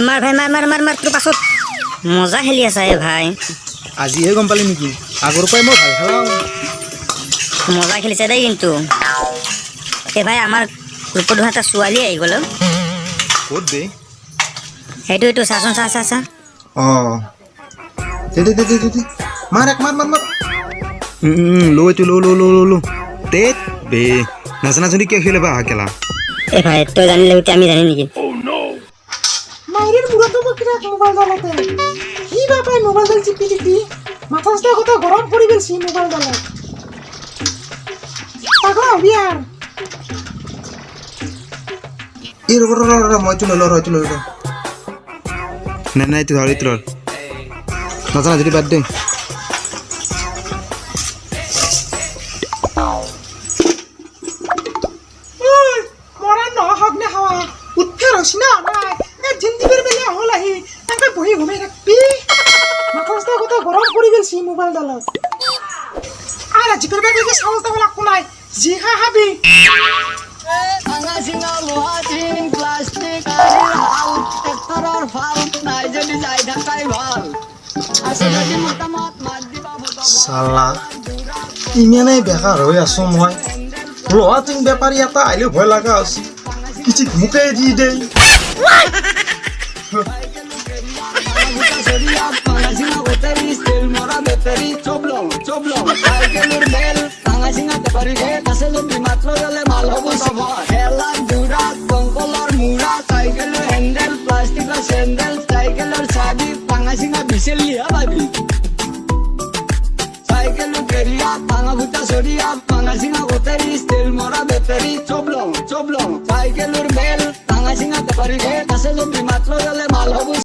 মাৰ ভাই মাৰ তোৰ পাছত মজা খেলি আছা ভাই আজিহে গম পালি নেকি আগৰ পৰাই মই ভাল খেলাওঁ মজা খেলিছে দেই কিন্তু ভাই আমাৰ গ্ৰুপত এটা ছোৱালী আহি গ'ল ক'ত বে সেইটো চাচোন চা অঁ দে মাৰ লো এইটো লো তেত বে নাজানা যদি কিয় খেলে বা খেলা ভাই তই জানিলে আমি জানি নেকি মাইরের বুড়াটো বকিরা মোবাইল দালাতে কি ব্যাপার মোবাইল দাল চিপি মাথাটা কথা গরম করে ফেলছি মোবাইল দালা পাগল বিয়ার এই ৰ মই তো ল নাই তুই ধৰি তোৰ নাজানা যদি বাদ দে মরা ন হক না হাওয়া উঠে রসি না নাই জিন্দিগির বেলে হল আহি তাকে বহি ঘুমাই রাখবি মাথাটা কথা গরম করে ফেলছি মোবাইল দালা আর জিপের ব্যাগে কি সাহস দেওয়া লাগবো নাই জি হাবি চালা ইমানেই বেকাৰ হৈ আছো মই লোহা টিং বেপাৰী এটা আহিলেও ভয় লগা হৈছে কিছু মোকে দি দে Saikelo